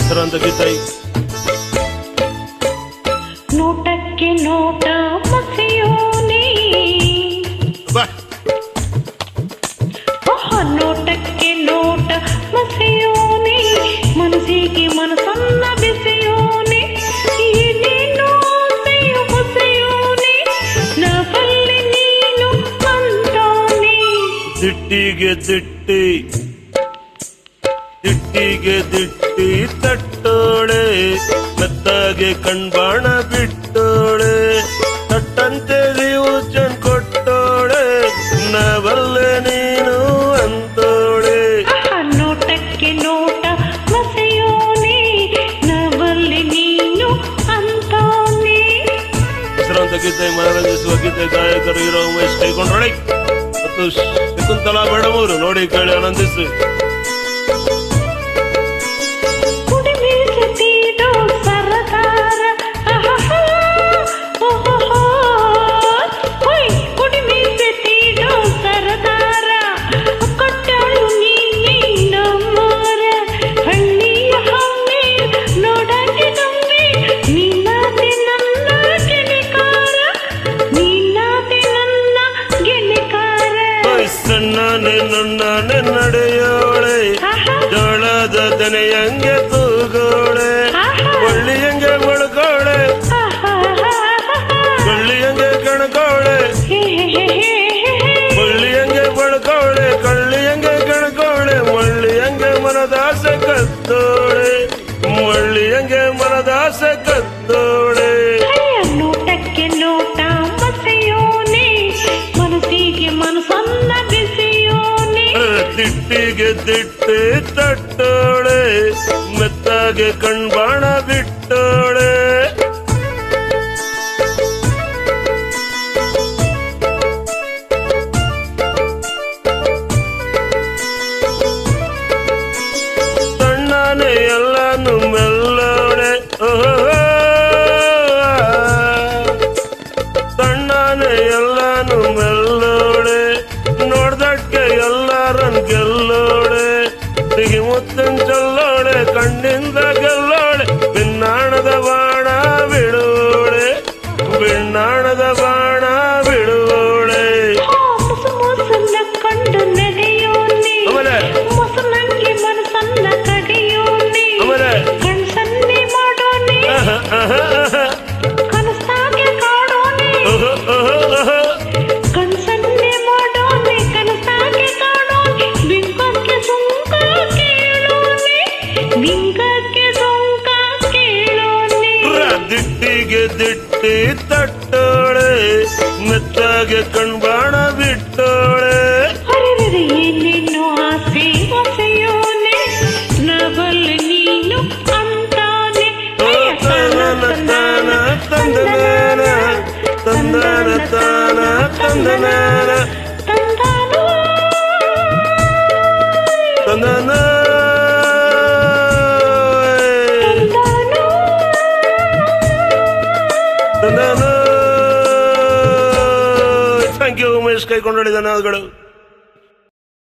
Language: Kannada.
ಹೆಸರಾಂತ ಗೀತೆ. ನೋಟಕ್ಕೆ ನೋಟ ಮಸೆಯೋನೆ, ನೋಟಕ್ಕೆ ನೋಟ ಮಸೆಯೋನೆ, ಮನಸ್ಸಿಗೆ ಮನಸ್ಸನ್ನ ಬೆಸೆಯೋನೆ, ಏನೇನೋ ಹೊಸೆಯೋನೆ, ನವಲ್ಲಿ ನೀನು ಅಂತಾನೆ. ದಿಟ್ಟಿಗೆ ದಿಟ್ಟಿ ದಿಟ್ಟಿಗೆ ದಿಟ್ಟಿ ತಟ್ಟೋಳೆ, ಮೆತ್ತಾಗೆ ಕಣ್ಬಾಣ ಬಿಟ್ಟೋಳೆ, ತಟ್ಟಂತೆ ನೀವು ಚೆನ್ ಕೊಟ್ಟೋಳೆ, ನವಲ್ಲೇ ನೀನು ಅಂತೋಳೆ. ನೋಟಕ್ಕೆ ನೋಟ ಮಸೆಯೋನೆ, ನವಲ್ಲಿ ನೀನು ಅಂತಾನೆ. ಹೆಸರಾಂತ ಗೀತೆ ಮನರಂಜಿಸುವ ಗೀತೆ. ಗಾಯಕರು ಹೀರೋ ಉಮೇಶ್ ಕೈಗೊಂಡ್ರೊಳೆ ಮತ್ತು ಶಕುಂತಲಾ ಮೇಡಮ್ ಅವರು. ನೋಡಿ ಕೇಳಿ ಆನಂದಿಸಿ. ಸಣ್ಣನೆ ನಡೆಯೋಳೆ, ಜೋಳದ ದನೆಯಂಗೆ ತೂಗೋಳೆ, ಕೊಳ್ಳಿಯಂಗೆ ಬಳ್ಕೋಳೆ, ಕೊಳ್ಳಿಯಂಗೆ ಕಣ್ಕೋಳೆ, ಕೊಳ್ಳಿಯಂಗೆ ಬಳ್ಕೋಳೆ, ಕಳ್ಳಿಯಂಗೆ ಕಣ್ಕೋಳೆ, ಮಳ್ಳಿಯಂಗೆ ಮನದಾಸೆ ಕತ್ತೋಳೆ, ಮಳ್ಳಿಯಂಗೆ ಮನದಾಸೆ ಕತ್ತೋಳೆ. ನೋಟಕ್ಕೆ ನೋಟ ಮಸೆಯೋನೆ, ಮನಸ್ಸಿಗೆ ಮನಸ್ಸನ್ನ ಬೆಸೆಯೋನೆ, ದಿಟ್ಟಿಗೆ ದಿಟ್ಟಿ ತಟ್ಟೋಳೆ, ಮೆತ್ತಾಗೆ ಕಣ್ಬಾಣ ಬಿಟ್ಟೋಳೆ. ತಣ್ಣನೆ ಎಲ್ಲಾನು ಮೆಲ್ಲೋಳೆ, ತಣ್ಣನೆ ಎಲ್ಲಾನು ಮೆಲ್ಲೋಳೆ, ನೋಡ್ದಕ್ಕೆ ಎಲ್ಲರನ್ ಗೆಲ್ಲೋಳೆ, ಸಿಗಿ ಮುತ್ತಿನ ಚಲ್ಲೋಳೆ, ಕಣ್ಣಿಂದ ಗೆಲ್ಲೋಳೆ, ಬಿನ್ನಾಣದ ಬಾಣ ಬಿಡೋಳೆ, ಬಿನ್ನಾಣದ ಬಾಣ ಬಿಡೋಳೆ. ಮೊಸನ್ನ ಕಂಡು ನಡೆಯೋನೆ, ಮೊಸನಂಗೆ ಮನಸ್ಸನ್ನ ಕಡಿಯೋನೆ, ಕಣ್ಸನ್ನೆ ಮಾಡೋನೆ, ಕನಸಾಗೆ ಕಾಡೋನೆ, ಕಣ್ಸನ್ನೆ ಮಾಡೋನೆ, ಕನಸಾಗೆ ಕಾಡೋನೆ, ಬಿಂಕಕ್ಕೆ ಸುಂಕ ಕೇಳೋನೆ, ಬಿಂಕಕ್ಕೆ ಸುಂಕ ಕೇಳೋನೆ. ದಿಟ್ಟಿಗೆ ದಿಟ್ಟಿ ತಟ್ಟೋಳೆ, ಮೆತ್ತಾಗೆ ಕಣ್ಬಾಣ ಬಿಟ್ಟೋಳೆ. ಹರಿದರೆ ಏನೇನು ಆಸೆ ಹೊಸೆಯೋನೆ, ನವಲ್ಲಿ ನೀನು ಅಂತಾನೆ. ತಂದನ ತಂದನ ತಂದನ ತಾನ ತಂದನ ತಂದಾನು ತಂದನ. Thank you Umesh ಕೈಗೊಂಡಿದ್ದಾನೆ.